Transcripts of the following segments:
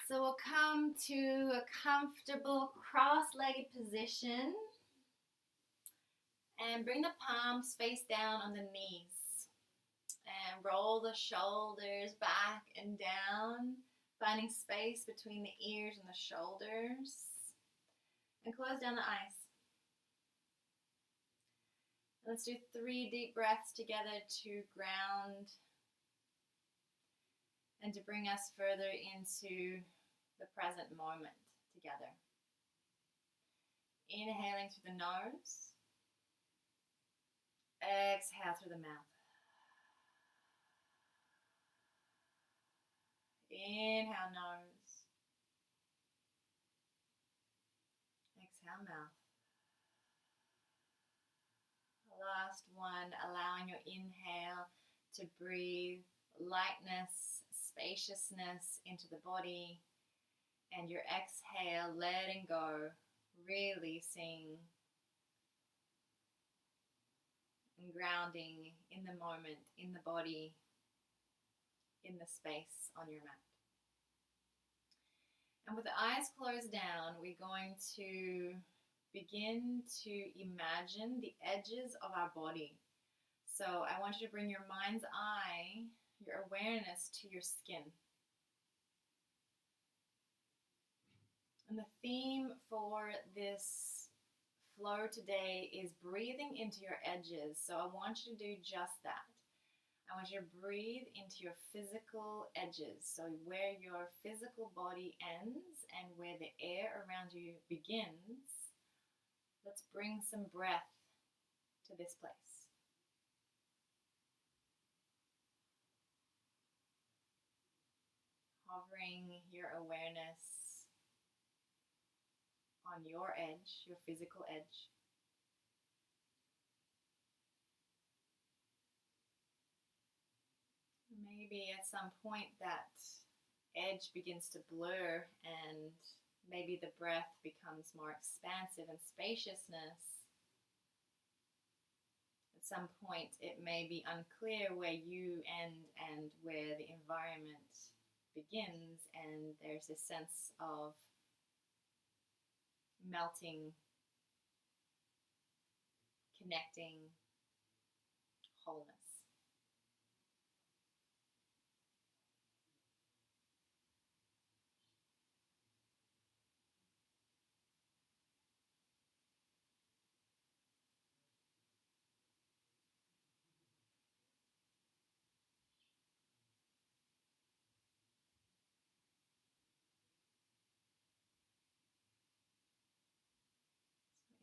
So we'll come to a comfortable cross-legged position and bring the palms face down on the knees and roll the shoulders back and down, finding space between the ears and the shoulders, and close down the eyes. And let's do 3 deep breaths together to ground and to bring us further into the present moment together. Inhaling through the nose, exhale through the mouth. Inhale nose, exhale mouth. Last one, allowing your inhale to breathe lightness, spaciousness into the body, and your exhale, letting go, releasing and grounding in the moment, in the body, in the space on your mat. And with the eyes closed down, we're going to begin to imagine the edges of our body. So I want you to bring your mind's eye, your awareness to your skin. And the theme for this flow today is breathing into your edges. So I want you to do just that. I want you to breathe into your physical edges. So where your physical body ends and where the air around you begins, let's bring some breath to this place. Hovering your awareness on your edge, your physical edge. Maybe at some point that edge begins to blur and maybe the breath becomes more expansive and spaciousness. At some point it may be unclear where you end and where the environment begins, and there's a sense of melting, connecting, wholeness.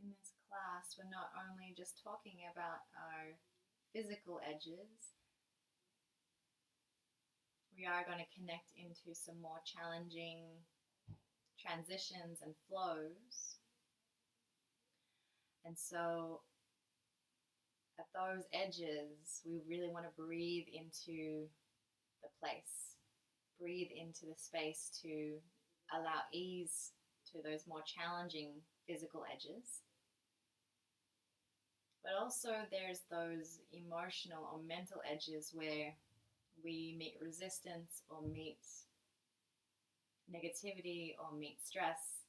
In this class, we're not only just talking about our physical edges, we are going to connect into some more challenging transitions and flows. And so at those edges, we really want to breathe into the place, breathe into the space to allow ease to those more challenging physical edges. But also there's those emotional or mental edges where we meet resistance or meet negativity or meet stress.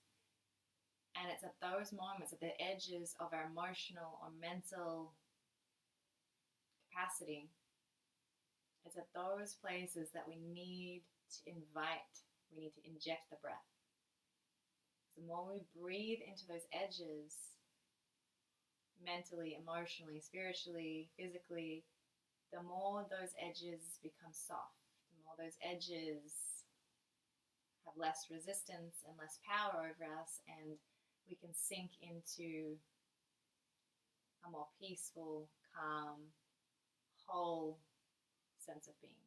And it's at those moments, at the edges of our emotional or mental capacity, it's at those places that we need to inject the breath. The more we breathe into those edges, mentally, emotionally, spiritually, physically, the more those edges become soft, the more those edges have less resistance and less power over us, and we can sink into a more peaceful, calm, whole sense of being.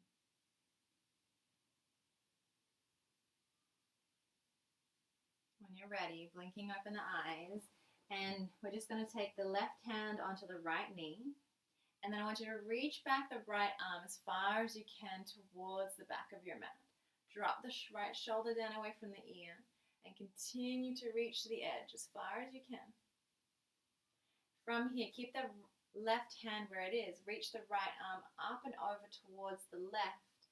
When you're ready, blinking open the eyes, and we're just going to take the left hand onto the right knee, and then I want you to reach back the right arm as far as you can towards the back of your mat. Drop the right shoulder down away from the ear and continue to reach to the edge as far as you can. From here, keep the left hand where it is. Reach the right arm up and over towards the left.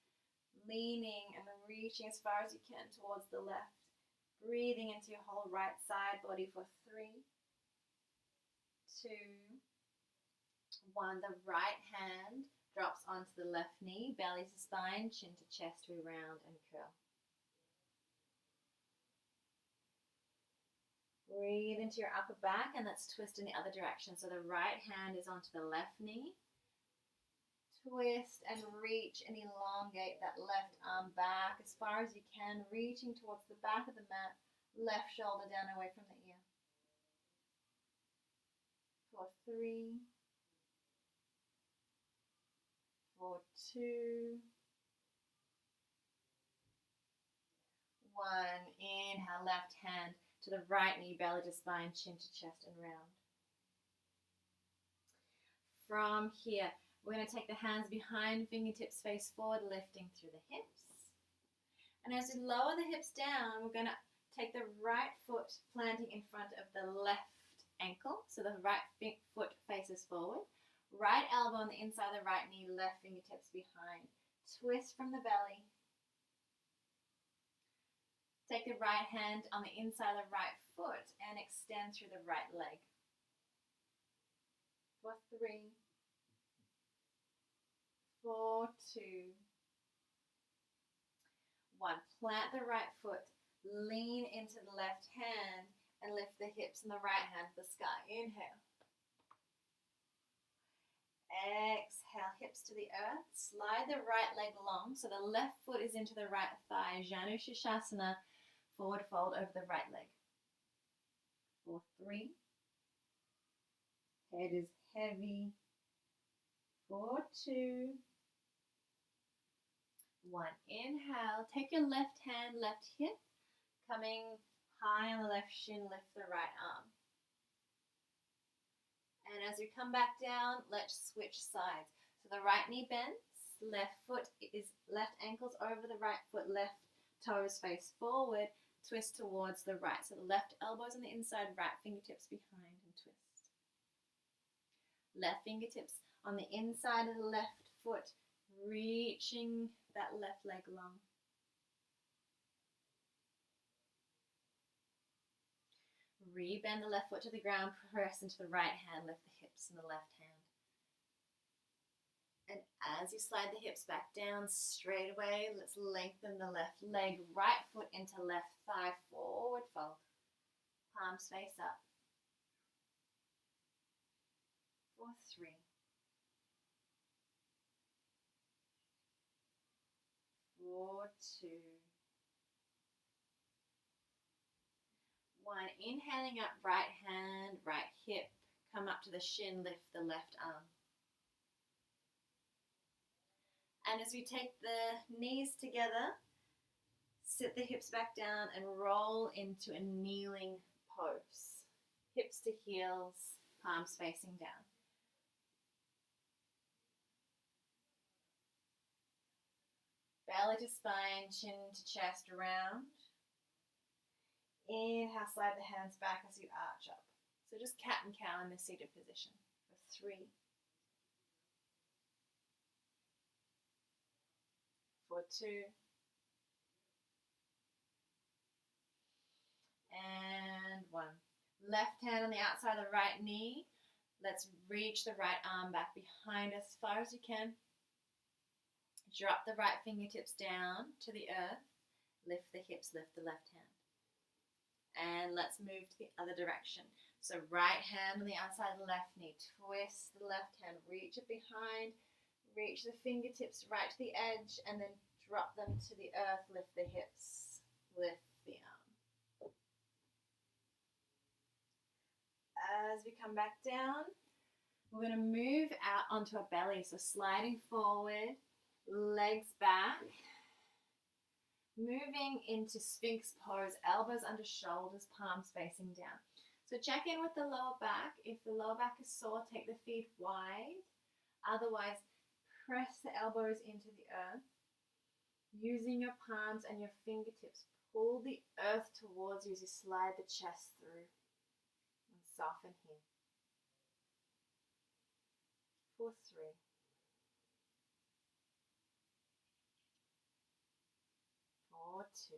leaning and reaching as far as you can towards the left. Breathing into your whole right side body for 3, 2, 1. The right hand drops onto the left knee, belly to spine, chin to chest, we round and curl. Breathe into your upper back and let's twist in the other direction. So the right hand is onto the left knee. Twist and reach and elongate that left arm back as far as you can, reaching towards the back of the mat, left shoulder down away from the ear. For 3, for 2, 1. Inhale, left hand to the right knee, belly to spine, chin to chest and round. From here, we're going to take the hands behind, fingertips face forward, lifting through the hips. And as we lower the hips down, we're going to take the right foot planting in front of the left ankle. So the right foot faces forward. Right elbow on the inside of the right knee, left fingertips behind. Twist from the belly. Take the right hand on the inside of the right foot and extend through the right leg. For 3, for 2, 1. Plant the right foot, lean into the left hand and lift the hips and the right hand to the sky. Inhale. Exhale, hips to the earth. Slide the right leg long so the left foot is into the right thigh. Janu Shirshasana, forward fold over the right leg. For 3. Head is heavy. For 2. 1. Inhale. Take your left hand, left hip, coming high on the left shin, lift the right arm. And as we come back down, let's switch sides. So the right knee bends, left foot is left ankles over the right foot, left toes face forward, twist towards the right. So the left elbows on the inside, right fingertips behind and twist. Left fingertips on the inside of the left foot, reaching that left leg long. Rebend the left foot to the ground, press into the right hand, lift the hips in the left hand. And as you slide the hips back down straight away, let's lengthen the left leg, right foot into left thigh, forward fold. Palms face up. For 3. For 2. 1. Inhaling up, right hand, right hip, come up to the shin, lift the left arm. And as we take the knees together, sit the hips back down and roll into a kneeling pose. Hips to heels, palms facing down. Belly to spine, chin to chest, round. Inhale, slide the hands back as you arch up. So just cat and cow in the seated position. For 3. For 2. And 1. Left hand on the outside of the right knee. Let's reach the right arm back behind us as far as you can. Drop the right fingertips down to the earth. Lift the hips, lift the left hand. And let's move to the other direction. So right hand on the outside of the left knee. Twist the left hand, reach it behind. Reach the fingertips right to the edge and then drop them to the earth. Lift the hips, lift the arm. As we come back down, we're going to move out onto our belly. So sliding forward, legs back. Moving into Sphinx pose, elbows under shoulders, palms facing down. So check in with the lower back. If the lower back is sore, take the feet wide. Otherwise, press the elbows into the earth. Using your palms and your fingertips, pull the earth towards you as you slide the chest through. And soften here. For 3. for 2.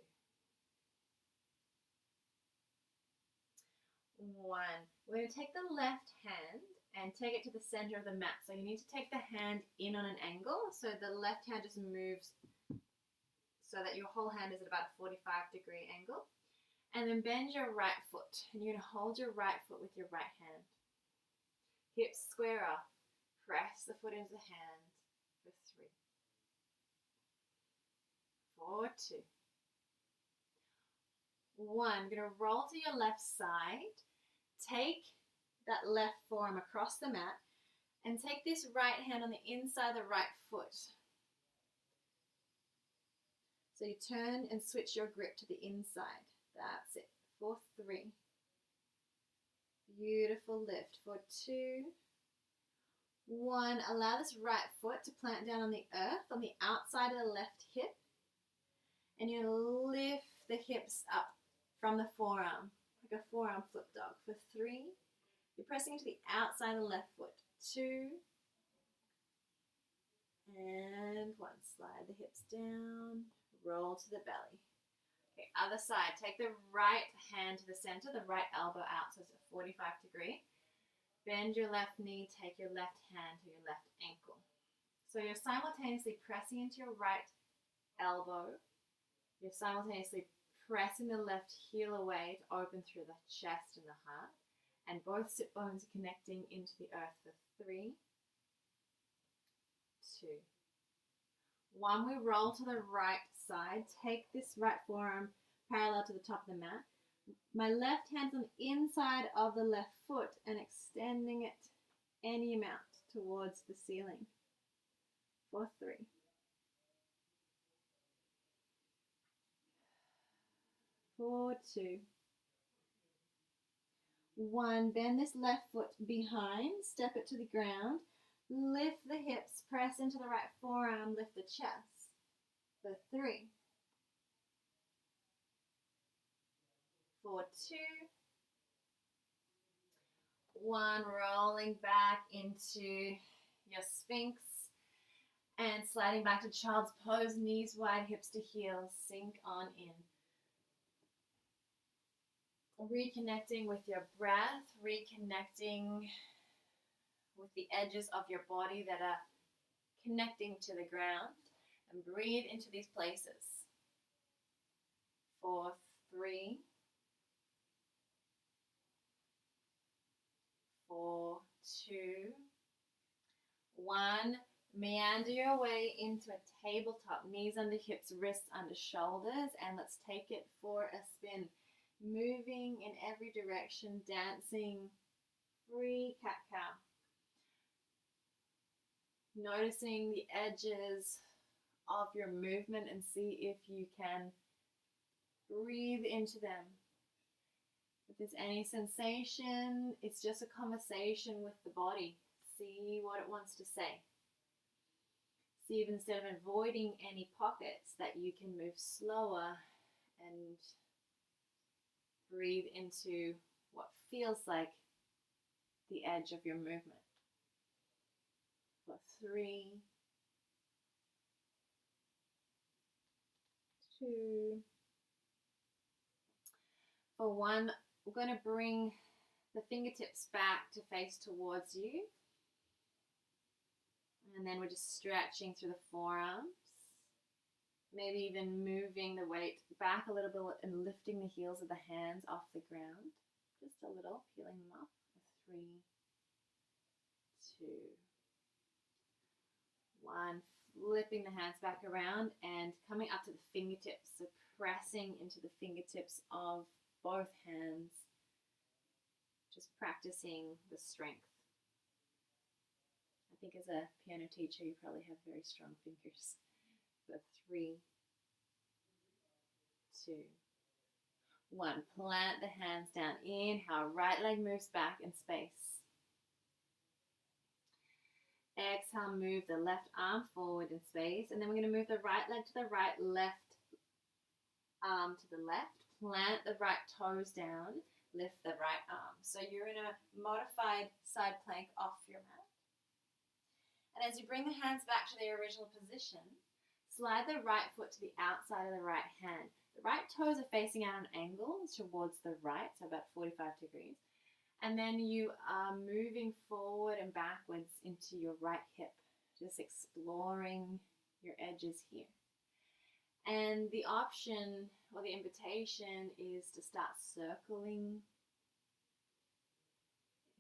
1. We're going to take the left hand and take it to the center of the mat. So you need to take the hand in on an angle, so the left hand just moves so that your whole hand is at about a 45-degree angle. And then bend your right foot, and you're going to hold your right foot with your right hand. Hips square off. Press the foot into the hand for 3. For 2. 1. You're going to roll to your left side. Take that left forearm across the mat and take this right hand on the inside of the right foot. So you turn and switch your grip to the inside. That's it. For 3. Beautiful lift. For 2. 1. Allow this right foot to plant down on the earth on the outside of the left hip. And you lift the hips up from the forearm, like a forearm flip dog. For 3. You're pressing into the outside of the left foot. 2. And 1. Slide the hips down. Roll to the belly. Okay, other side. Take the right hand to the center, the right elbow out, so it's a 45-degree. Bend your left knee, take your left hand to your left ankle. So you're simultaneously pressing into your right elbow. You're simultaneously pressing the left heel away to open through the chest and the heart. And both sit bones are connecting into the earth for 3, 2. 1, we roll to the right side. Take this right forearm parallel to the top of the mat. My left hand's on the inside of the left foot and extending it any amount towards the ceiling. For 3. 4, 2. 1, bend this left foot behind, step it to the ground, lift the hips, press into the right forearm, lift the chest. For 3. 4, 2. 1, rolling back into your Sphinx and sliding back to child's pose, knees wide, hips to heels, sink on in. Reconnecting with your breath, reconnecting with the edges of your body that are connecting to the ground, and breathe into these places. For 3, 4, 2, 1. Meander your way into a tabletop, knees under hips, wrists under shoulders, and let's take it for a spin. Moving in every direction, dancing, free cat-cow. Noticing the edges of your movement and see if you can breathe into them. If there's any sensation, it's just a conversation with the body. See what it wants to say. See if instead of avoiding any pockets that you can move slower and breathe into what feels like the edge of your movement. For 3, 2. For 1, we're going to bring the fingertips back to face towards you. And then we're just stretching through the forearms. Maybe even moving the weight back a little bit and lifting the heels of the hands off the ground. Just a little, peeling them up. 3, 2, 1. Flipping the hands back around and coming up to the fingertips. So pressing into the fingertips of both hands. Just practicing the strength. I think as a piano teacher, you probably have very strong fingers. For 3, 2, 1. Plant the hands down. Inhale, right leg moves back in space. Exhale, move the left arm forward in space. And then we're going to move the right leg to the right, left arm to the left. Plant the right toes down. Lift the right arm. So you're in a modified side plank off your mat. And as you bring the hands back to their original position, Slide the right foot to the outside of the right hand. The right toes are facing out an angle towards the right, so about 45 degrees. And then you are moving forward and backwards into your right hip, just exploring your edges here. And the option or the invitation is to start circling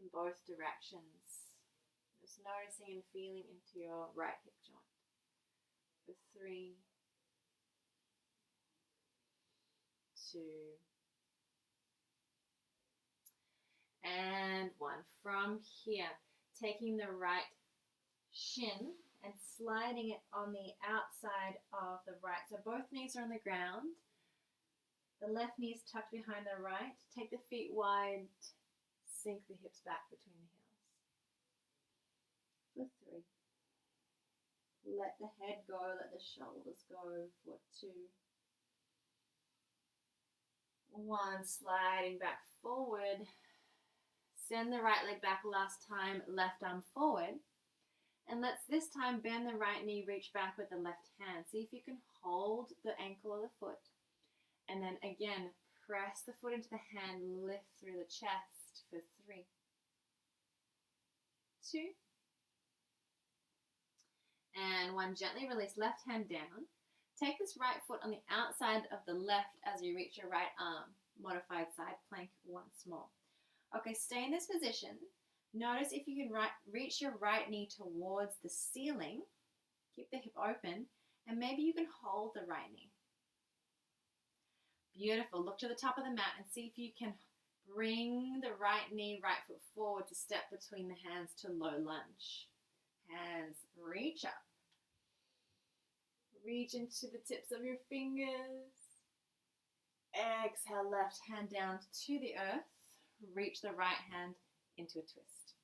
in both directions. Just noticing and feeling into your right hip joint. For 3, 2, and 1. From here, taking the right shin and sliding it on the outside of the right. So both knees are on the ground. The left knee is tucked behind the right. Take the feet wide. Sink the hips back between the heels. For 3. Let the head go, let the shoulders go. For 2. 1. Sliding back forward. Send the right leg back last time, left arm forward. And let's this time bend the right knee, reach back with the left hand. See if you can hold the ankle or the foot. And then again, press the foot into the hand, lift through the chest for 3, 2, and 1. Gently release left hand down. Take this right foot on the outside of the left as you reach your right arm. Modified side plank once more. Okay, stay in this position. Notice if you can reach your right knee towards the ceiling. Keep the hip open, and maybe you can hold the right knee. Beautiful. Look to the top of the mat and see if you can bring the right knee, right foot forward to step between the hands to low lunge. Hands reach up. Reach into the tips of your fingers. Exhale, left hand down to the earth. Reach the right hand into a twist.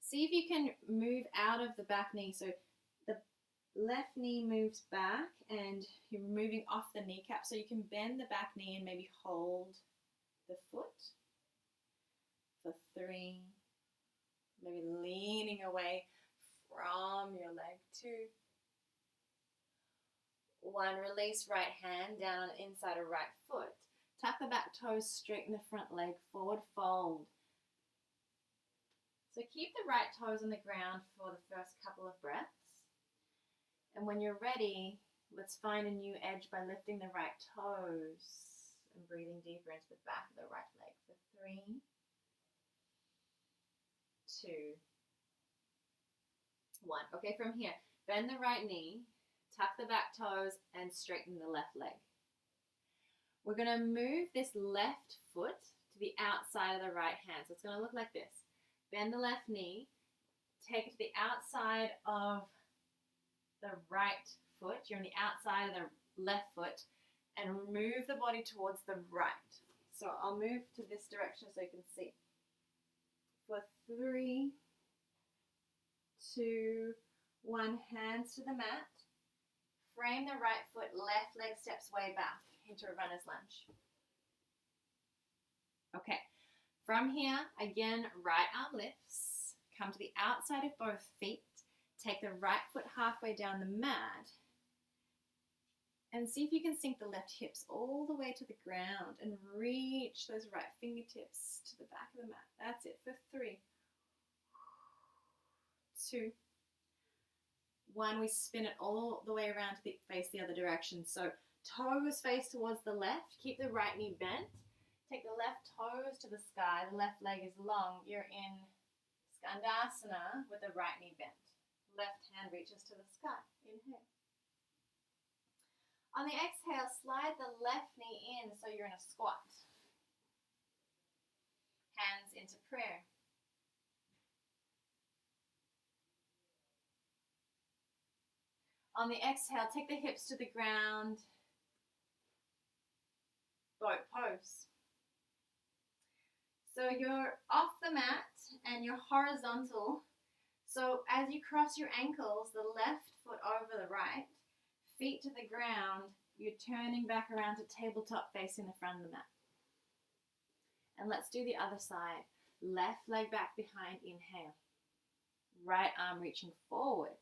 See if you can move out of the back knee. So the left knee moves back and you're moving off the kneecap. So you can bend the back knee and maybe hold the foot. For 3. Maybe leaning away from your leg. 2. 1. Release right hand down on the inside of right foot. Tuck the back toes, straighten the front leg, forward fold. So keep the right toes on the ground for the first couple of breaths. And when you're ready, let's find a new edge by lifting the right toes and breathing deeper into the back of the right leg for 3, 2, 1. Okay, from here, bend the right knee, tuck the back toes, and straighten the left leg. We're going to move this left foot to the outside of the right hand. So it's going to look like this. Bend the left knee, take it to the outside of the right foot. You're on the outside of the left foot, and move the body towards the right. So I'll move to this direction so you can see. For 3, 2, 1, hands to the mat. Frame the right foot, left leg steps way back into a runner's lunge. Okay, from here, again, right arm lifts. Come to the outside of both feet. Take the right foot halfway down the mat. And see if you can sink the left hips all the way to the ground and reach those right fingertips to the back of the mat. That's it for 3, 2, 1. We spin it all the way around to face the other direction. So toes face towards the left. Keep the right knee bent. Take the left toes to the sky. The left leg is long. You're in Skandasana with the right knee bent. Left hand reaches to the sky. Inhale. On the exhale, slide the left knee in so you're in a squat. Hands into prayer. On the exhale, take the hips to the ground. Boat pose. So you're off the mat and you're horizontal. So as you cross your ankles, the left foot over the right, feet to the ground, you're turning back around to tabletop facing the front of the mat. And let's do the other side. Left leg back behind, inhale. Right arm reaching forward.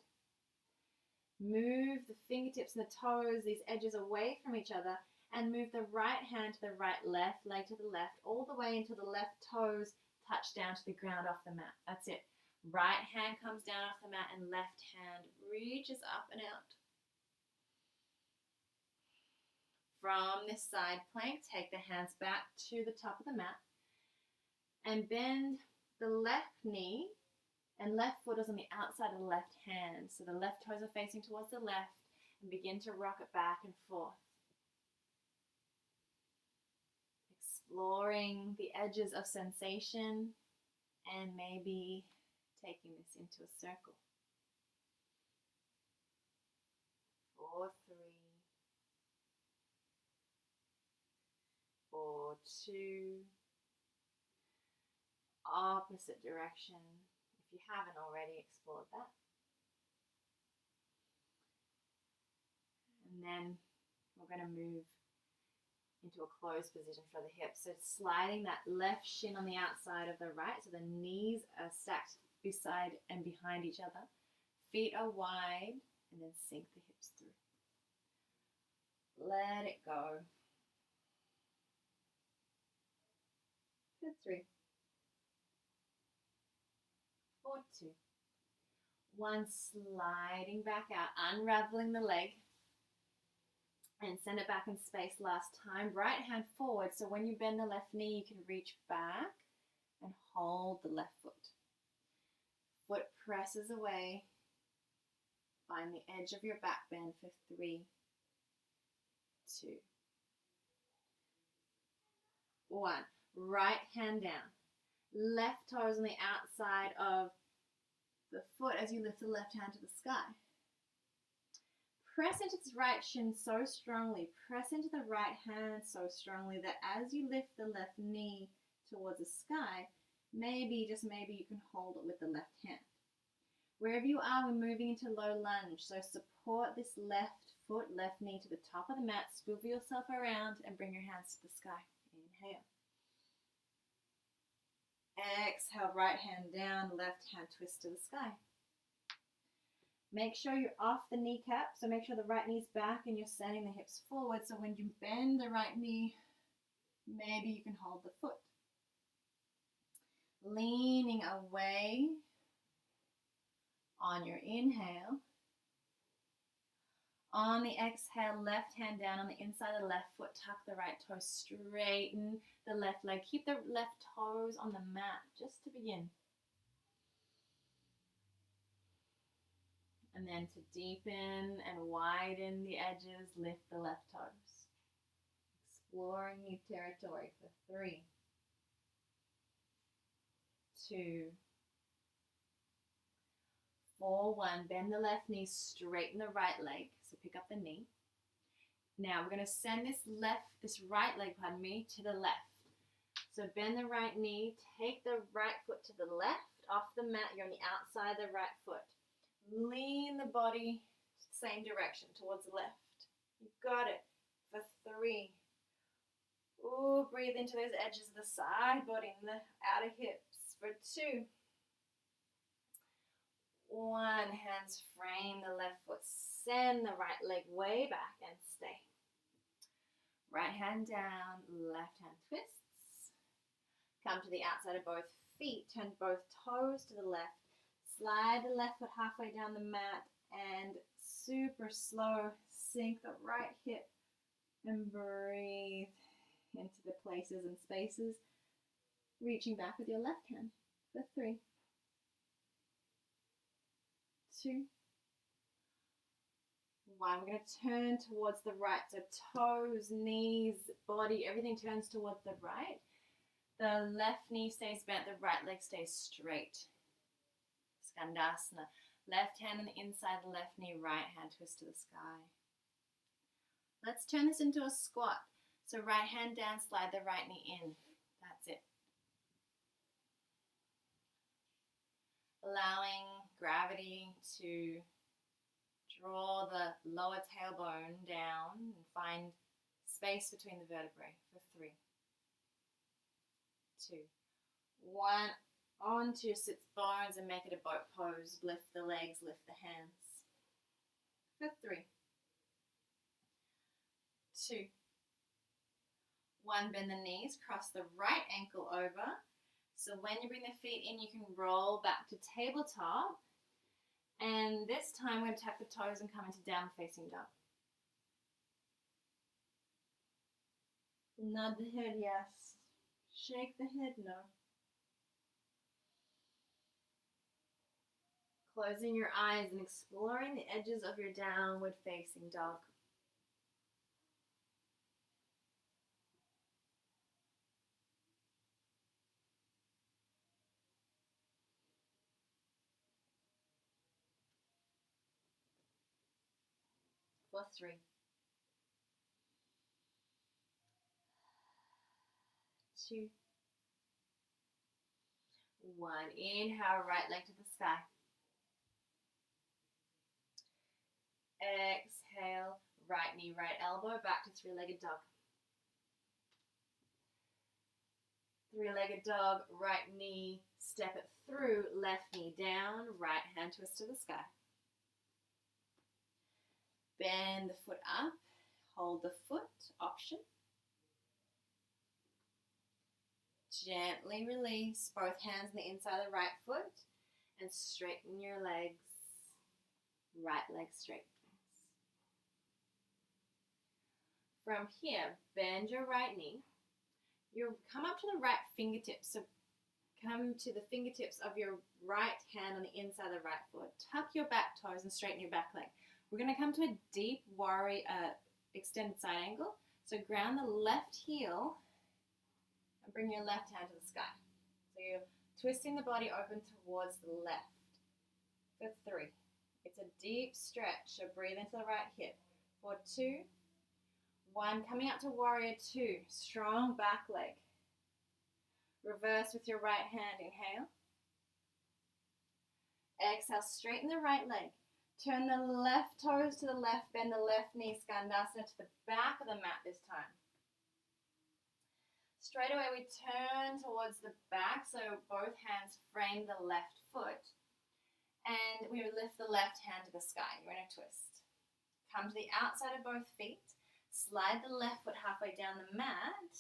Move the fingertips and the toes, these edges away from each other, and move the right hand to the right, left leg to the left, all the way until the left toes touch down to the ground off the mat. That's it. Right hand comes down off the mat and left hand reaches up and out. From this side plank, take the hands back to the top of the mat and bend the left knee and left foot is on the outside of the left hand. So the left toes are facing towards the left and begin to rock it back and forth. Exploring the edges of sensation and maybe taking this into a circle. 4, 3, 4, 2, opposite direction. If you haven't already explored that. And then we're going to move into a closed position for the hips. So sliding that left shin on the outside of the right, so the knees are stacked beside and behind each other. Feet are wide, and then sink the hips through. Let it go. For 3, 4, 2, 1, sliding back out, unraveling the leg, and send it back in space last time. Right hand forward, so when you bend the left knee, you can reach back and hold the left foot. Foot presses away. Find the edge of your back bend for 3, 2, 1. Right hand down. Left toes on the outside of the foot as you lift the left hand to the sky. Press into this right shin so strongly. Press into the right hand so strongly that as you lift the left knee towards the sky, maybe, just maybe, you can hold it with the left hand. Wherever you are, we're moving into low lunge. So support this left foot, left knee to the top of the mat. Swivel yourself around and bring your hands to the sky. Inhale. Exhale, right hand down, left hand twist to the sky. Make sure you're off the kneecap, so make sure the right knee's back and you're sending the hips forward. So when you bend the right knee, maybe you can hold the foot. Leaning away on your inhale. On the exhale, left hand down on the inside of the left foot, tuck the right toe, straighten the left leg. Keep the left toes on the mat just to begin. And then to deepen and widen the edges, lift the left toes. Exploring new territory for 3, 2, 4, 1. Bend the left knee, straighten the right leg. So pick up the knee. Now we're going to send this right leg, to the left. So bend the right knee, take the right foot to the left off the mat. You're on the outside of the right foot. Lean the body same direction towards the left. You got it. For 3. Ooh, breathe into those edges of the side body and the outer hips. For 2. 1. Hands frame the left foot. Send the right leg way back and stay. Right hand down, left hand twists. Come to the outside of both feet. Turn both toes to the left. Slide the left foot halfway down the mat and super slow sink the right hip and breathe into the places and spaces. Reaching back with your left hand for 3, 2, 1. We're going to turn towards the right. So toes, knees, body, everything turns towards the right. The left knee stays bent, the right leg stays straight. Skandasana. Left hand on the inside, the left knee, right hand twist to the sky. Let's turn this into a squat. So right hand down, slide the right knee in. That's it. Allowing gravity to draw the lower tailbone down and find space between the vertebrae for 3, 2, 1. Onto your sits bones and make it a boat pose. Lift the legs, lift the hands. for 3, 2, 1. Bend the knees, cross the right ankle over. So when you bring the feet in, you can roll back to tabletop. And this time we're going to tap the toes and come into down facing dog. Nod the head, yes. Shake the head, no. Closing your eyes and exploring the edges of your downward facing dog. For 3, 2, 1. Inhale, right leg to the sky. Exhale, right knee, right elbow, back to three-legged dog. Three-legged dog, right knee, step it through, left knee down, right hand twist to the sky. Bend the foot up, hold the foot, option. Gently release both hands on the inside of the right foot and straighten your legs. Right leg straight. From here, bend your right knee. You come up to the right fingertips. So come to the fingertips of your right hand on the inside of the right foot. Tuck your back toes and straighten your back leg. We're going to come to a deep warrior extended side angle. So ground the left heel and bring your left hand to the sky. So you're twisting the body open towards the left. For 3. It's a deep stretch. So breathe into the right hip. For 2, 1. Coming up to warrior 2. Strong back leg. Reverse with your right hand. Inhale. Exhale. Straighten the right leg. Turn the left toes to the left. Bend the left knee. Skandasana to the back of the mat this time. Straight away we turn towards the back. So both hands frame the left foot. And we lift the left hand to the sky. You're in a twist. Come to the outside of both feet. Slide the left foot halfway down the mat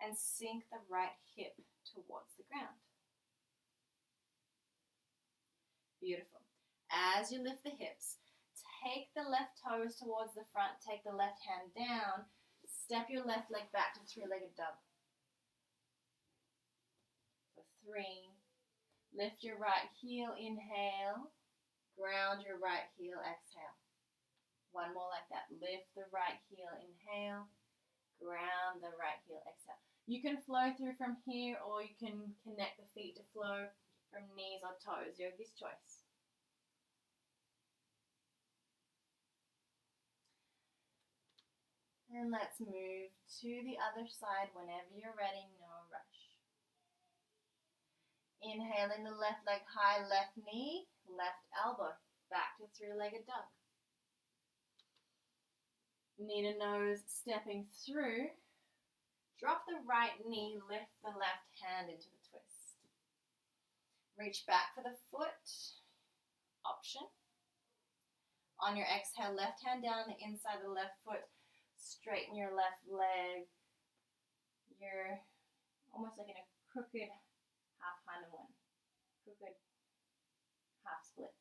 and sink the right hip towards the ground. Beautiful. As you lift the hips, take the left toes towards the front, take the left hand down, step your left leg back to three-legged dog. For 3, lift your right heel, inhale, ground your right heel, exhale. 1 more like that. Lift the right heel, inhale, ground the right heel, exhale. You can flow through from here or you can connect the feet to flow from knees or toes, yogi's choice. And let's move to the other side whenever you're ready, no rush. Inhaling the left leg high, left knee, left elbow, back to three-legged dog. Knee to nose, stepping through. Drop the right knee, lift the left hand into the twist. Reach back for the foot, option. On your exhale, left hand down the inside of the left foot, straighten your left leg. You're almost like in a crooked half Hanuman, crooked half splits.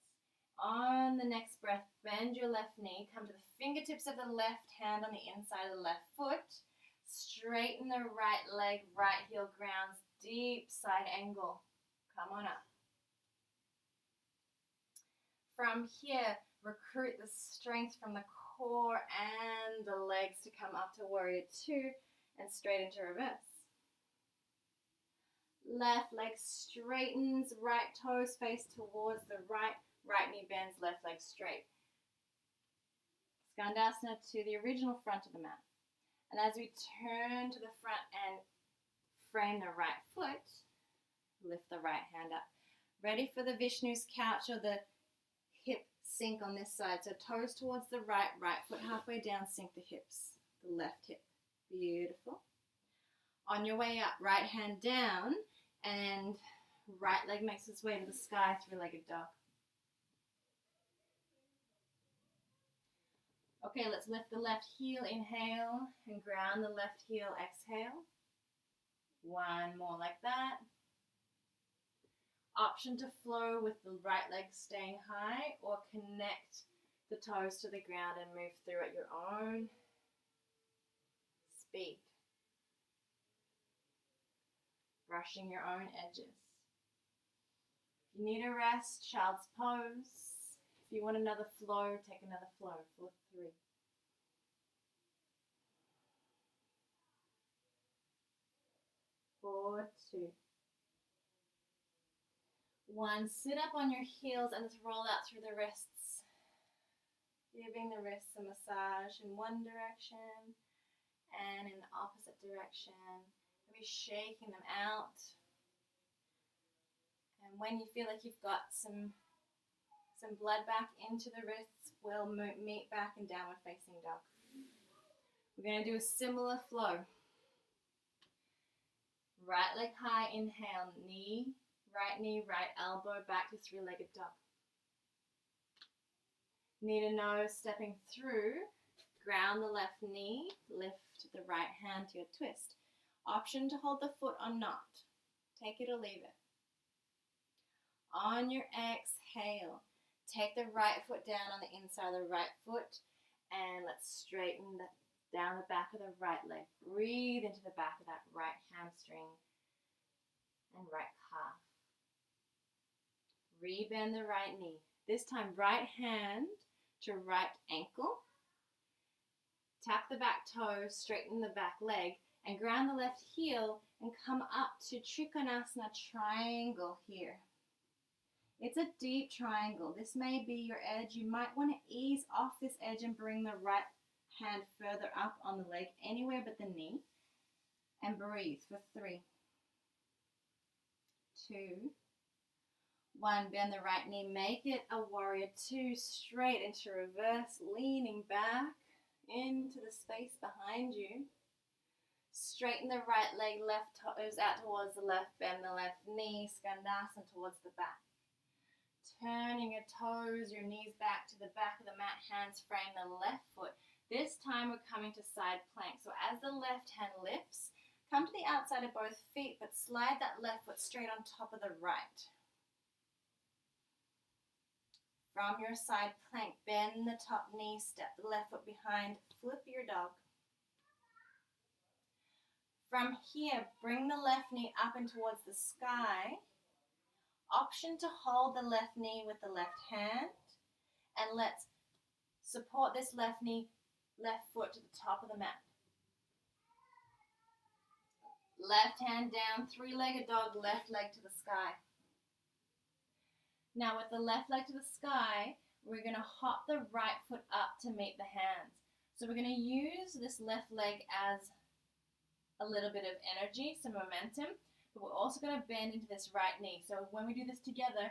On the next breath, bend your left knee, come to the fingertips of the left hand on the inside of the left foot. Straighten the right leg, right heel grounds, deep side angle. Come on up. From here, recruit the strength from the core and the legs to come up to warrior 2 and straight into reverse. Left leg straightens, right toes face towards the right, right knee bends, left leg straight. Skandasana to the original front of the mat. And as we turn to the front and frame the right foot, lift the right hand up. Ready for the Vishnu's couch or the hip sink on this side. So toes towards the right, right foot halfway down, sink the hips, the left hip. Beautiful. On your way up, right hand down and right leg makes its way to the sky, three-legged dog. Okay, let's lift the left heel, inhale, and ground the left heel, exhale. One more like that. Option to flow with the right leg staying high, or connect the toes to the ground and move through at your own speed. Brushing your own edges. If you need a rest, child's pose. If you want another flow, take another flow for 3. 4, 2. 1, sit up on your heels and just roll out through the wrists. Giving the wrists a massage in one direction and in the opposite direction. Maybe shaking them out. And when you feel like you've got some blood back into the wrists, we'll meet back in downward facing dog. We're going to do a similar flow. Right leg high, inhale, knee, right elbow back to 3-legged dog. Knee to nose, stepping through, ground the left knee, lift the right hand to a twist. Option to hold the foot or not. Take it or leave it. On your exhale, take the right foot down on the inside of the right foot, and let's straighten down the back of the right leg. Breathe into the back of that right hamstring and right calf. Rebend the right knee. This time, right hand to right ankle. Tap the back toes, straighten the back leg, and ground the left heel and come up to Trikonasana triangle here. It's a deep triangle. This may be your edge. You might want to ease off this edge and bring the right hand further up on the leg, anywhere but the knee. And breathe for 3, 2, 1. Bend the right knee. Make it a warrior 2. Straight into reverse, leaning back into the space behind you. Straighten the right leg, left toes out towards the left, bend the left knee, Skandasana towards the back. Turning your toes, your knees back to the back of the mat, hands frame the left foot. This time we're coming to side plank. So as the left hand lifts, come to the outside of both feet, but slide that left foot straight on top of the right. From your side plank, bend the top knee, step the left foot behind, flip your dog. From here, bring the left knee up and towards the sky. Option to hold the left knee with the left hand. And let's support this left knee, left foot to the top of the mat. Left hand down, 3-legged dog, left leg to the sky. Now with the left leg to the sky, we're going to hop the right foot up to meet the hands. So we're going to use this left leg as a little bit of energy, some momentum, but we're also going to bend into this right knee. So when we do this together,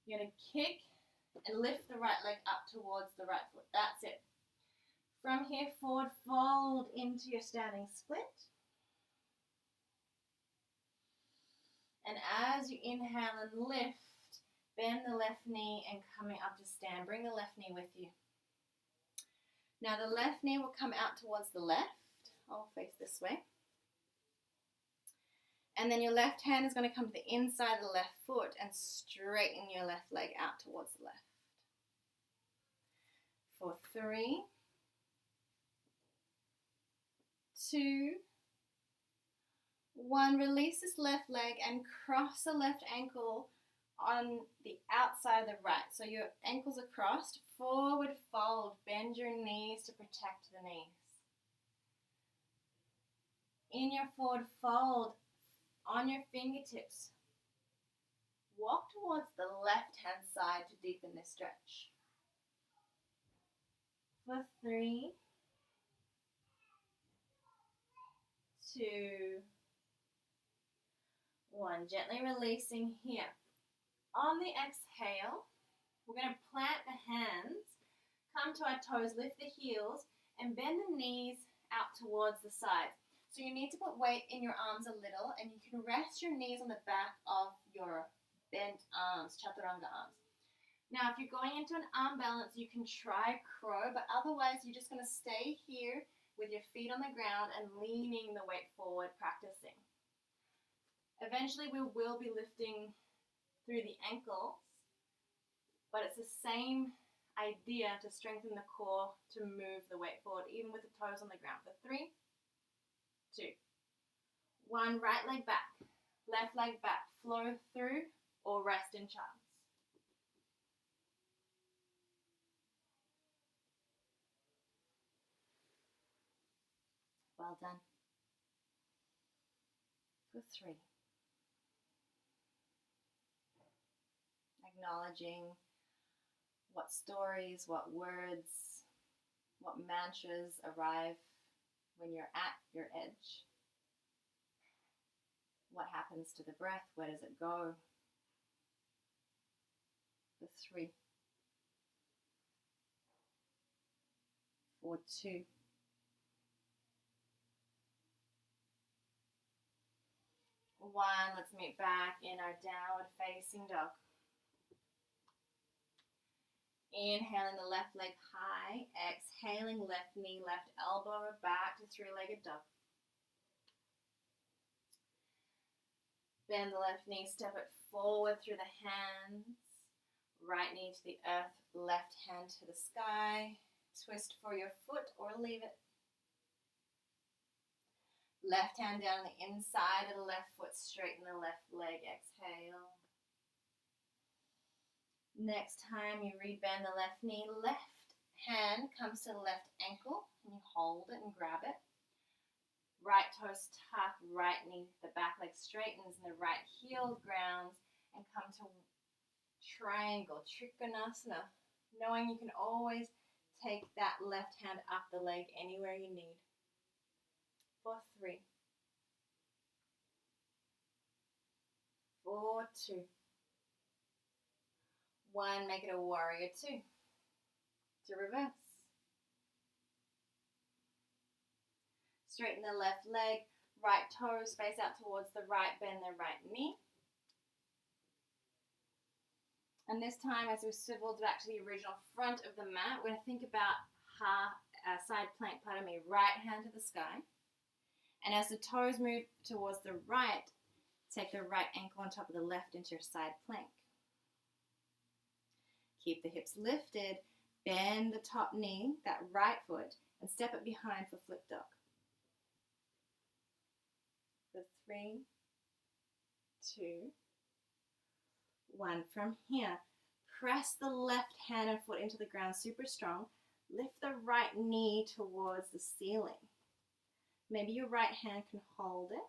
you're going to kick and lift the right leg up towards the right foot. That's it. From here, forward fold into your standing split. And as you inhale and lift, bend the left knee and coming up to stand. Bring the left knee with you. Now the left knee will come out towards the left. I'll face this way. And then your left hand is going to come to the inside of the left foot and straighten your left leg out towards the left. For 3, 2, 1. Release this left leg and cross the left ankle on the outside of the right. So your ankles are crossed. Forward fold. Bend your knees to protect the knees. In your forward fold, on your fingertips, walk towards the left-hand side to deepen this stretch. For 3, 2, 1. Gently releasing here. On the exhale, we're going to plant the hands, come to our toes, lift the heels, and bend the knees out towards the sides. So you need to put weight in your arms a little, and you can rest your knees on the back of your bent arms, chaturanga arms. Now, if you're going into an arm balance, you can try crow, but otherwise you're just going to stay here with your feet on the ground and leaning the weight forward, practicing. Eventually, we will be lifting through the ankles, but it's the same idea to strengthen the core to move the weight forward, even with the toes on the ground. For 3, 2, 1, right leg back, left leg back, flow through or rest in child's. Well done. For 3. Acknowledging what stories, what words, what mantras arrive when you're at your edge. What happens to the breath? Where does it go? For 3. For 2. 1. Let's meet back in our downward facing dog. Inhaling the left leg high, exhaling left knee, left elbow back to three-legged dog. Bend the left knee, step it forward through the hands. Right knee to the earth, left hand to the sky. Twist for your foot or leave it. Left hand down the inside of the left foot, straighten the left leg, exhale. Next time you rebend the left knee, left hand comes to the left ankle, and you hold it and grab it. Right toes tuck, right knee, the back leg straightens, and the right heel grounds, and come to triangle, Trikonasana, knowing you can always take that left hand up the leg anywhere you need. For 3. For 2. 1, make it a warrior 2. To reverse. Straighten the left leg, right toes face out towards the right, bend the right knee. And this time, as we swiveled back to the original front of the mat, we're going to think about side plank, right hand to the sky. And as the toes move towards the right, take the right ankle on top of the left into your side plank. Keep the hips lifted, bend the top knee, that right foot, and step it behind for flip dog. For 3, 2, 1. From here, press the left hand and foot into the ground super strong. Lift the right knee towards the ceiling. Maybe your right hand can hold it.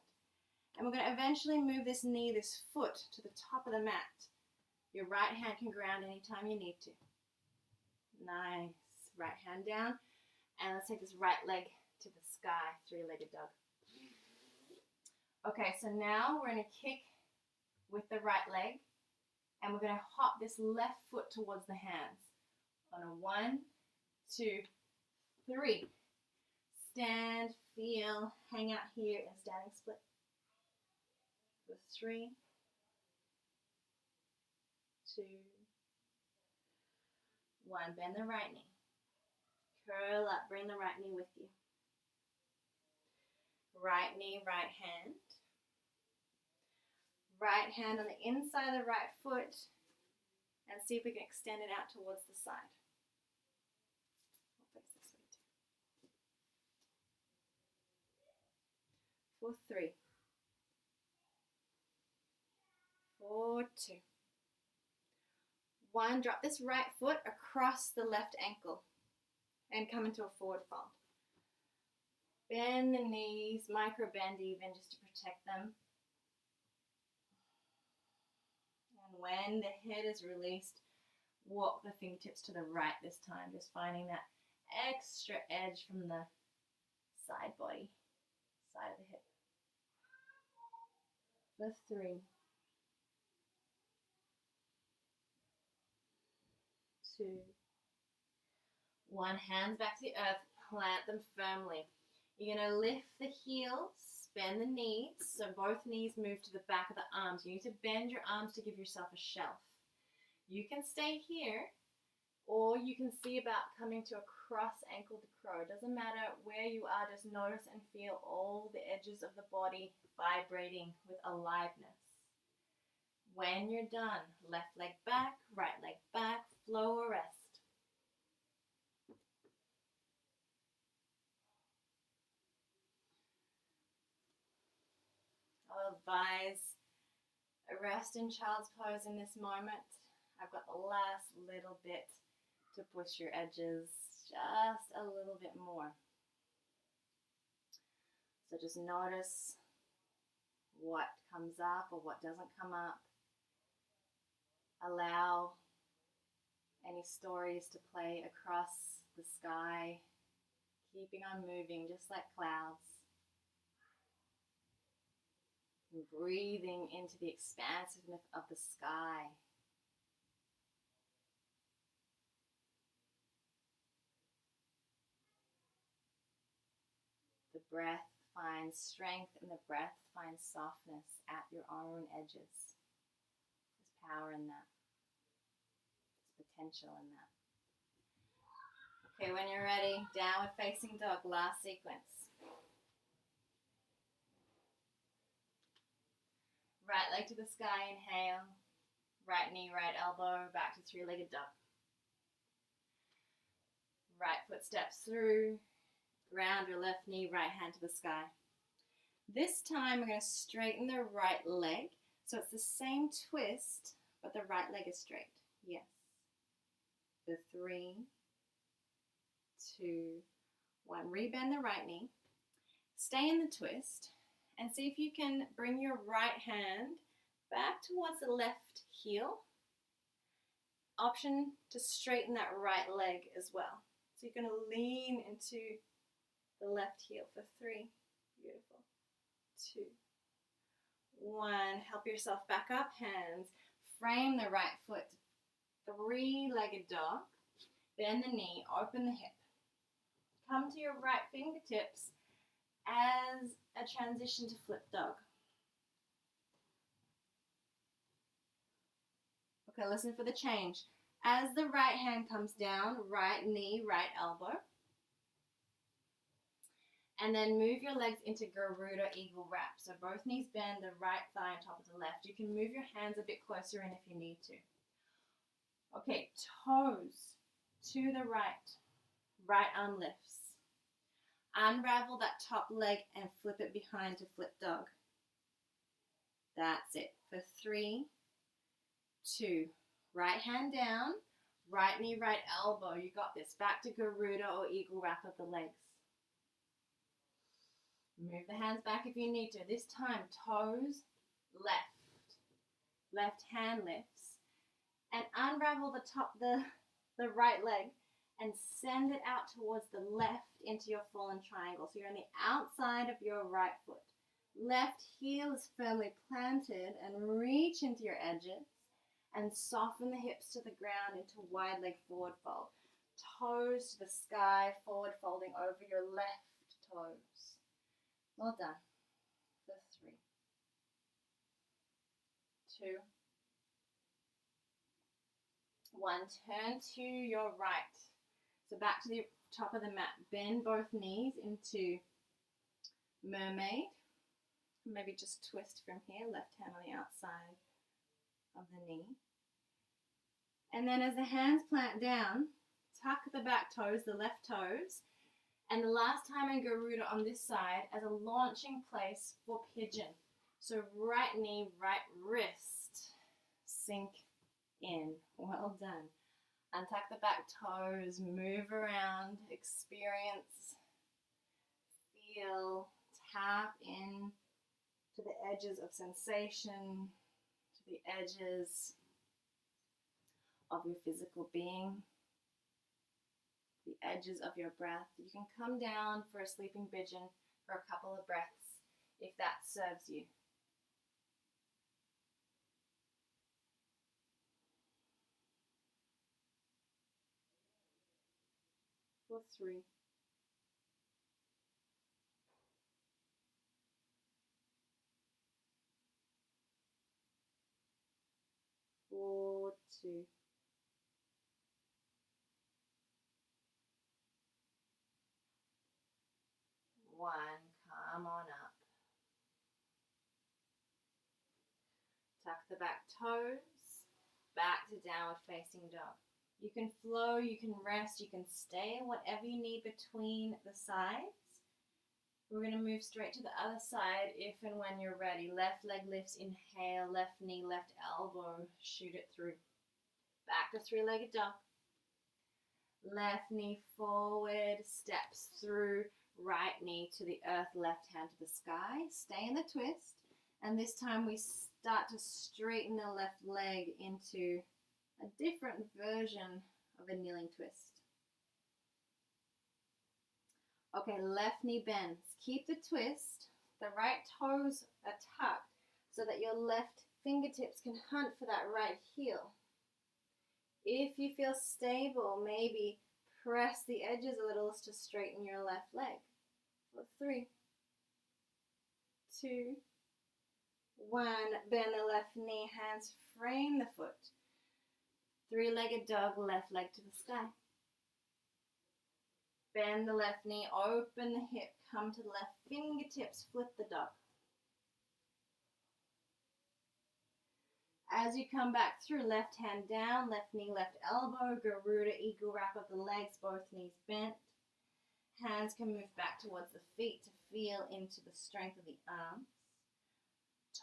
And we're going to eventually move this knee, this foot, to the top of the mat. Your right hand can ground anytime you need to. Nice. Right hand down. And let's take this right leg to the sky, three-legged dog. Okay, so now we're going to kick with the right leg. And we're going to hop this left foot towards the hands. On a 1, 2, 3. Stand, feel, hang out here in standing split. For 3, 2, 1. Bend the right knee. Curl up. Bring the right knee with you. Right knee, right hand. Right hand on the inside of the right foot. And see if we can extend it out towards the side. We'll face this way too. For 3, 4, 2. 1, drop this right foot across the left ankle and come into a forward fold. Bend the knees, micro bend even, just to protect them. And when the head is released, walk the fingertips to the right this time, just finding that extra edge from the side body, side of the hip. For 3, 2, 1. Hands back to the earth, plant them firmly. You're going to lift the heels, bend the knees, so both knees move to the back of the arms. You need to bend your arms to give yourself a shelf. You can stay here, or you can see about coming to a cross-ankled crow. It doesn't matter where you are, just notice and feel all the edges of the body vibrating with aliveness. When you're done, left leg back, right leg back, flow or rest. I'll advise a rest in child's pose in this moment. I've got the last little bit to push your edges just a little bit more. So just notice what comes up or what doesn't come up. Allow any stories to play across the sky, keeping on moving just like clouds. And breathing into the expansiveness of the sky. The breath finds strength and the breath finds softness at your own edges. There's power in that. There's potential in that. Okay, when you're ready, downward facing dog, last sequence. Right leg to the sky, inhale. Right knee, right elbow, back to three-legged dog. Right foot steps through. Ground your left knee, right hand to the sky. This time we're going to straighten the right leg. So it's the same twist, but the right leg is straight. Yes. For 3, 2, 1. Rebend the right knee. Stay in the twist. And see if you can bring your right hand back towards the left heel. Option to straighten that right leg as well. So you're going to lean into the left heel for 3. Beautiful. 2, 1. Help yourself back up. Hands. Frame the right foot. Three-legged dog. Bend the knee. Open the hip. Come to your right fingertips as a transition to flip dog. Okay, listen for the change. As the right hand comes down, right knee, right elbow. And then move your legs into Garuda Eagle Wrap. So both knees bend, the right thigh on top of the left. You can move your hands a bit closer in if you need to. Okay, toes to the right. Right arm lifts. Unravel that top leg and flip it behind to flip dog. That's it. For 3, 2. Right hand down. Right knee, right elbow. You got this. Back to Garuda or Eagle Wrap of the legs. Move the hands back if you need to. This time, toes left. Left hand lifts. And unravel the right leg and send it out towards the left into your fallen triangle. So you're on the outside of your right foot. Left heel is firmly planted and reach into your edges and soften the hips to the ground into wide leg forward fold. Toes to the sky, forward folding over your left toes. Well done. For 3, 2, 1. Turn to your right. So back to the top of the mat. Bend both knees into mermaid. Maybe just twist from here. Left hand on the outside of the knee. And then as the hands plant down, tuck the back toes, the left toes. And the last time in Garuda on this side as a launching place for pigeon. So right knee, right wrist. Sink in. Well done. Untuck the back toes, move around, experience, feel, tap in to the edges of sensation, to the edges of your physical being, the edges of your breath. You can come down for a sleeping pigeon for a couple of breaths if that serves you. For 3, 4, 2, come on up. Tuck the back toes, back to downward facing dog. You can flow, you can rest, you can stay, whatever you need between the sides. We're going to move straight to the other side if and when you're ready. Left leg lifts, inhale, left knee, left elbow, shoot it through. Back to three-legged dog. Left knee forward, steps through, right knee to the earth, left hand to the sky. Stay in the twist. And this time we start to straighten the left leg into a different version of a kneeling twist. Okay, left knee bends. Keep the twist. The right toes are tucked so that your left fingertips can hunt for that right heel. If you feel stable, maybe press the edges a little to straighten your left leg. For 3, 2, 1. Bend the left knee, hands frame the foot. Three-legged dog, left leg to the sky. Bend the left knee, open the hip, come to the left fingertips, flip the dog. As you come back through, left hand down, left knee, left elbow, Garuda, eagle wrap of the legs, both knees bent. Hands can move back towards the feet to feel into the strength of the arms.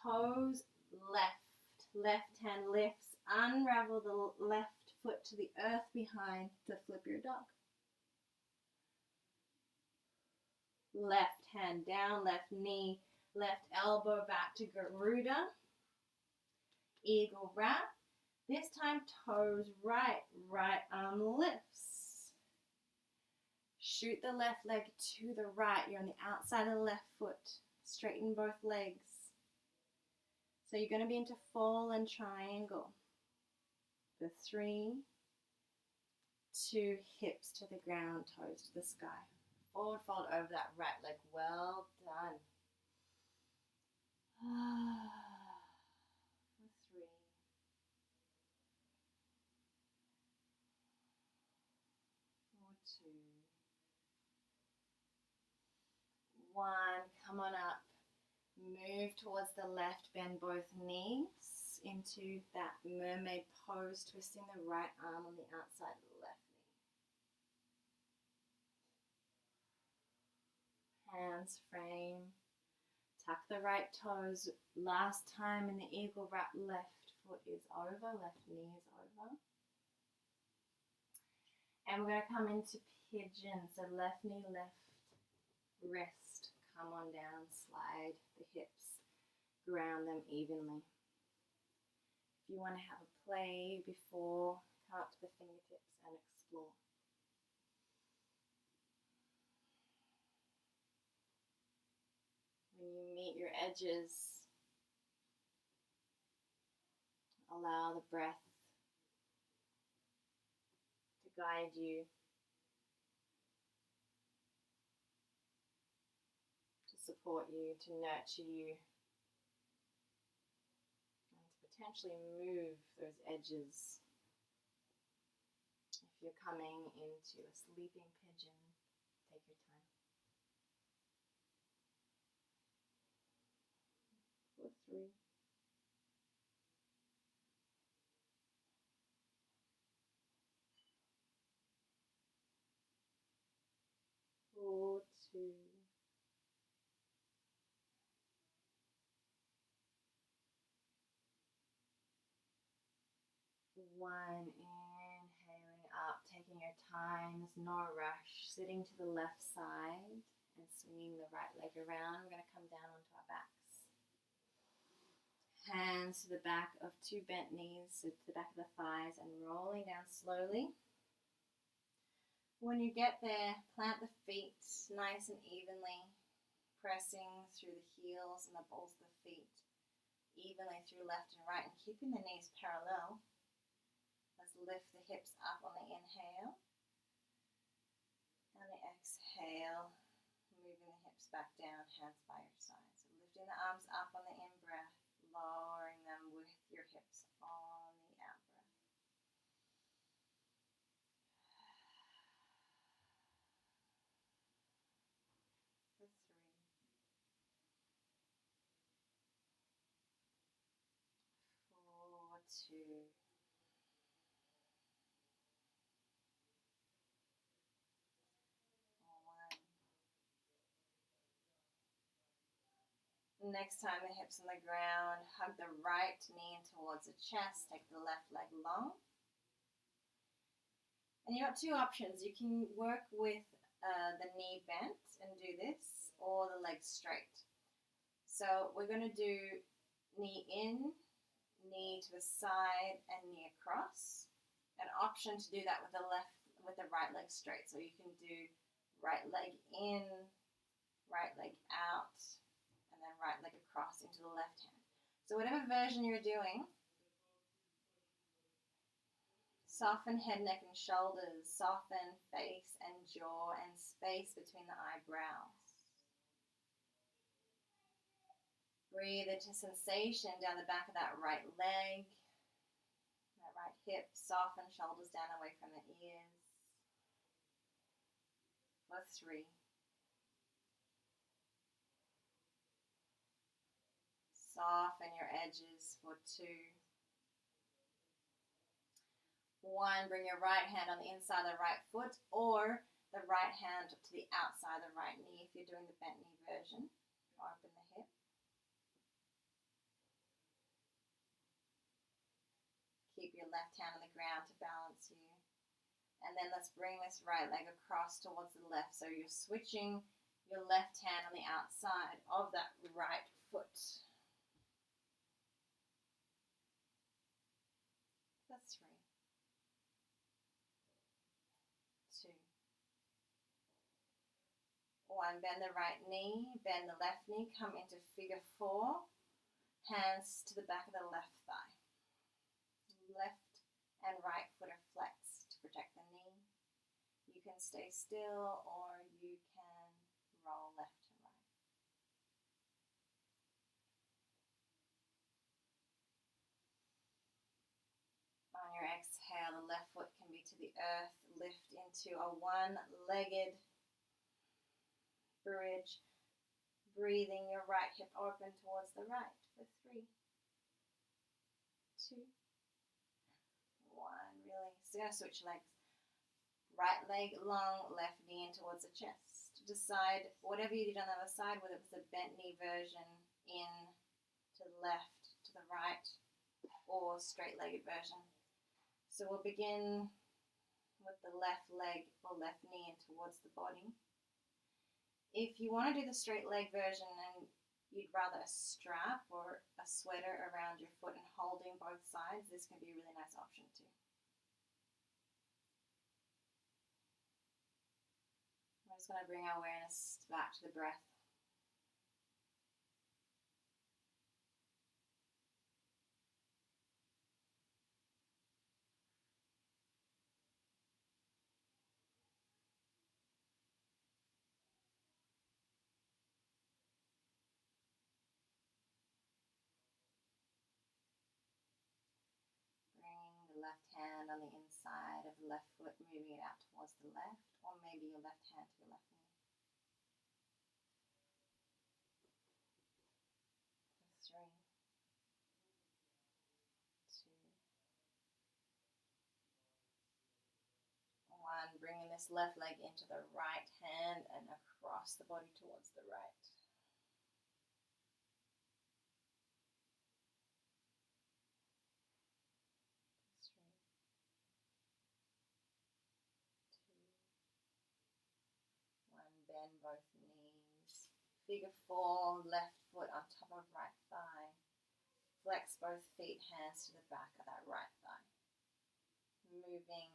Toes left, left hand lifts, unravel the left foot to the earth behind to flip your dog. Left hand down, left knee, left elbow back to Garuda. Eagle wrap. This time toes right, right arm lifts. Shoot the left leg to the right. You're on the outside of the left foot. Straighten both legs. So you're going to be into fallen triangle. The 3, 2, hips to the ground, toes to the sky. Forward fold over that right leg. Well done. For 3, 2, 1. Come on up. Move towards the left, bend both knees into that mermaid pose, twisting the right arm on the outside of the left knee. Hands frame. Tuck the right toes. Last time in the eagle wrap, left foot is over, left knee is over. And we're going to come into pigeon. So left knee, left wrist. Come on down, slide the hips, ground them evenly. If you want to have a play before, come up to the fingertips and explore. When you meet your edges, allow the breath to guide you. Support you, to nurture you, and to potentially move those edges. If you're coming into a sleeping pigeon, take your time. For 3, 4, 2, 1. Inhaling up, taking your time, there's no rush. Sitting to the left side and swinging the right leg around. We're going to come down onto our backs. Hands to the back of 2 bent knees, so to the back of the thighs, and rolling down slowly. When you get there, plant the feet nice and evenly, pressing through the heels and the balls of the feet evenly through left and right, and keeping the knees parallel. Let's lift the hips up on the inhale and the exhale, moving the hips back down, hands by your side. So lifting the arms up on the in-breath, lowering them with your hips on the out-breath. For 3, Next time the hips on the ground, hug the right knee in towards the chest, take the left leg long. And you've got two options. You can work with the knee bent and do this, or the legs straight. So we're going to do knee in, knee to the side, and knee across. An option to do that with the right leg straight. So you can do right leg in, right leg out, and then right leg across into the left hand. So whatever version you're doing, soften head, neck, and shoulders, soften face and jaw and space between the eyebrows. Breathe into sensation down the back of that right leg, that right hip, soften shoulders down away from the ears. For 3. Soften your edges for 2. 1, bring your right hand on the inside of the right foot or the right hand to the outside of the right knee if you're doing the bent knee version. Open the hip. Keep your left hand on the ground to balance you. And then let's bring this right leg across towards the left. So you're switching your left hand on the outside of that right foot. That's 3. 2. 1, bend the right knee, bend the left knee, come into figure 4, hands to the back of the left thigh. Left and right foot are flexed to protect the knee. You can stay still or you can roll left to right. On your exhale, the left foot can be to the earth, lift into a one-legged bridge, breathing your right hip open towards the right for 3, 2, 1. Release. So you're going to switch legs. Right leg long, left knee in towards the chest. Decide whatever you did on the other side, whether it was a bent knee version, in to the left, to the right, or straight-legged version. So we'll begin with the left leg or left knee in towards the body. If you want to do the straight leg version and you'd rather a strap or a sweater around your foot and holding both sides, this can be a really nice option too. We're just going to bring our awareness back to the breath. Left hand on the inside of the left foot, moving it out towards the left, or maybe your left hand to your left knee. 3, 2, 1. Bringing this left leg into the right hand and across the body towards the right. 1. Bend both knees. Figure 4, left foot on top of right thigh. Flex both feet, hands to the back of that right thigh. Moving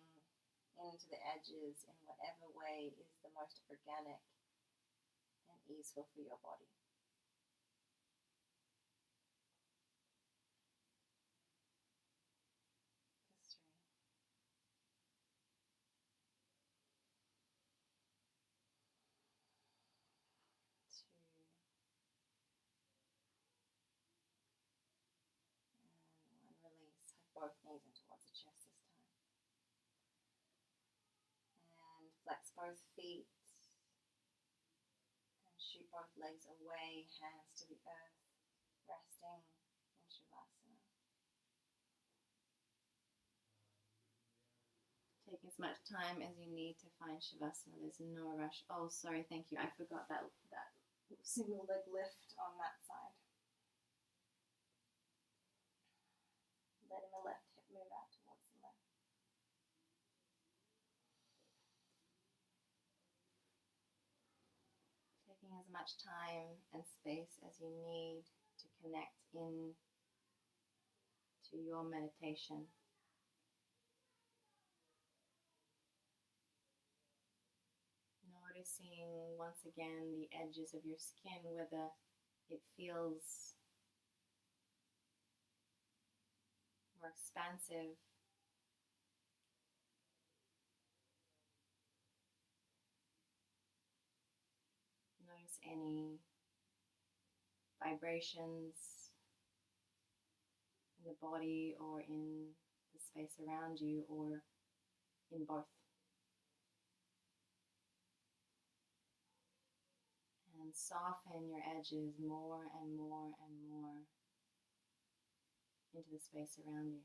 into the edges in whatever way is the most organic and easeful for your body. 3, 2, and 1. Release. Hug both knees in towards the chest this time. And flex both feet. And shoot both legs away, hands to the earth, resting in Shavasana. Take as much time as you need to find Shavasana. There's no rush. Oh, sorry, thank you. I forgot that single leg lift on that side. taking as much time and space as you need to connect in to your meditation. Noticing once again the edges of your skin, whether it feels more expansive. Notice any vibrations in the body or in the space around you, or in both. And soften your edges more and more and more into the space around you.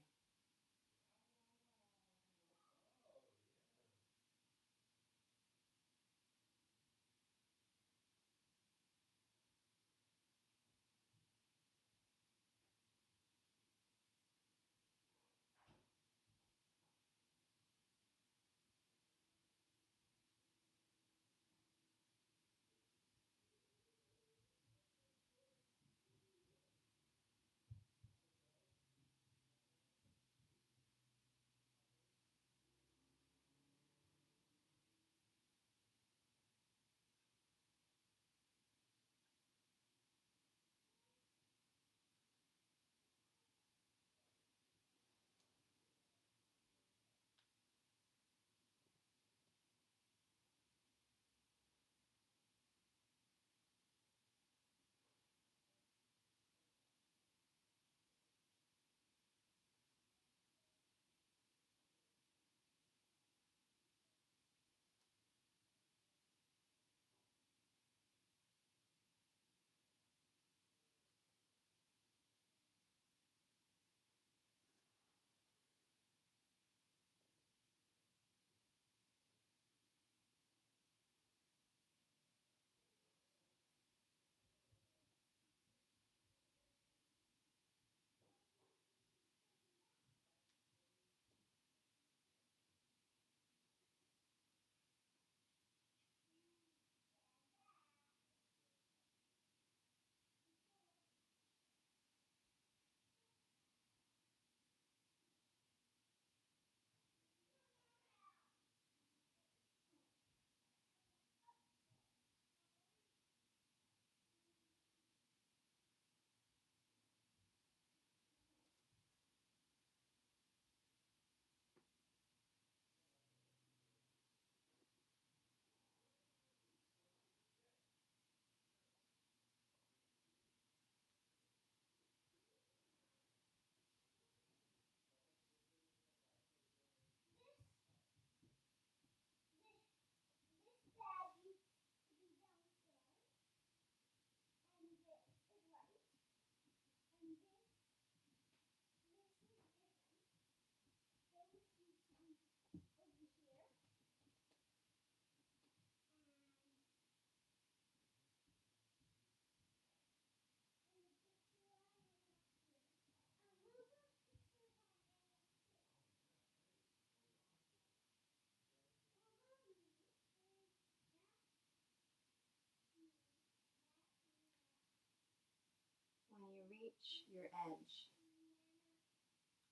When you reach your edge,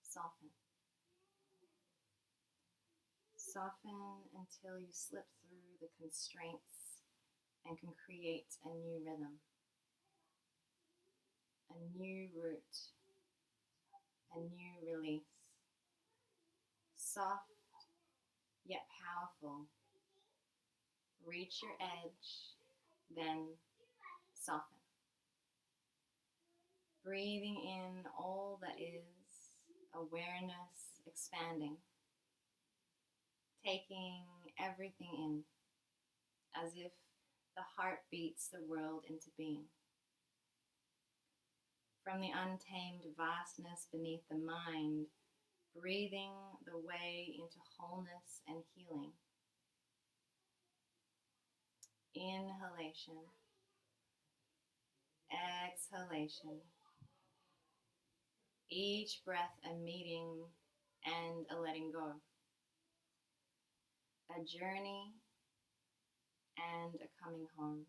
soften. Soften until you slip through the constraints and can create a new rhythm, a new route, a new release. Soft yet powerful. Reach your edge, then soften. Breathing in all that is, awareness expanding. Taking everything in, as if the heart beats the world into being. From the untamed vastness beneath the mind, breathing the way into wholeness and healing. Inhalation, exhalation. Each breath a meeting and a letting go. A journey and a coming home.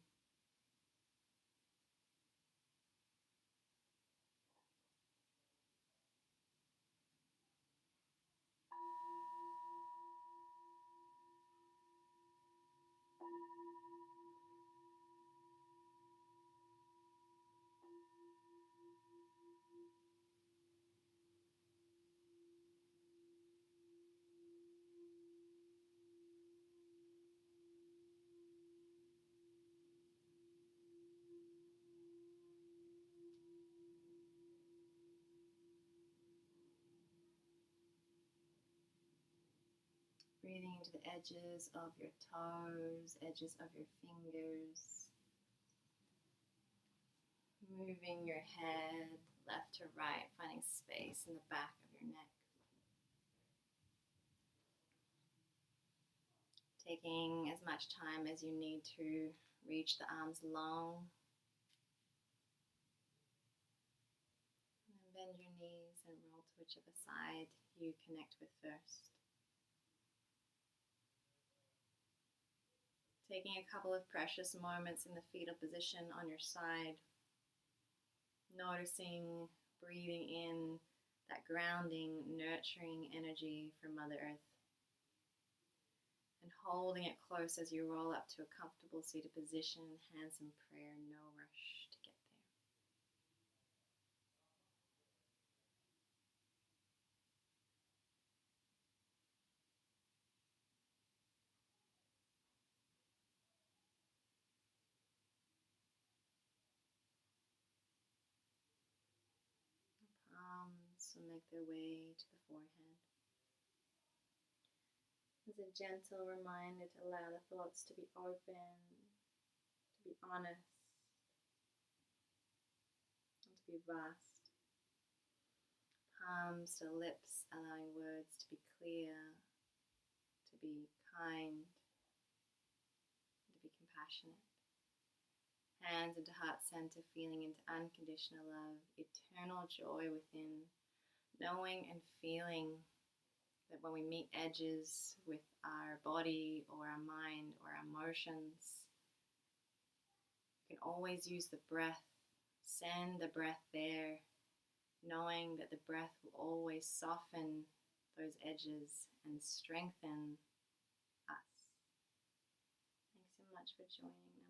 Breathing into the edges of your toes, edges of your fingers. Moving your head left to right, finding space in the back of your neck. Taking as much time as you need to reach the arms long. And then bend your knees and roll to whichever side you connect with first. Taking a couple of precious moments in the fetal position on your side. Noticing, breathing in that grounding, nurturing energy from Mother Earth. And holding it close as you roll up to a comfortable seated position, hands in prayer, no rush to get there. The palms will make their way to the forehead. As a gentle reminder to allow the thoughts to be open, to be honest, and to be vast. Palms to lips, allowing words to be clear, to be kind, and to be compassionate. Hands into heart center, feeling into unconditional love, eternal joy within, knowing and feeling that when we meet edges with our body or our mind or our emotions, we can always use the breath, send the breath there, knowing that the breath will always soften those edges and strengthen us. Thanks so much for joining.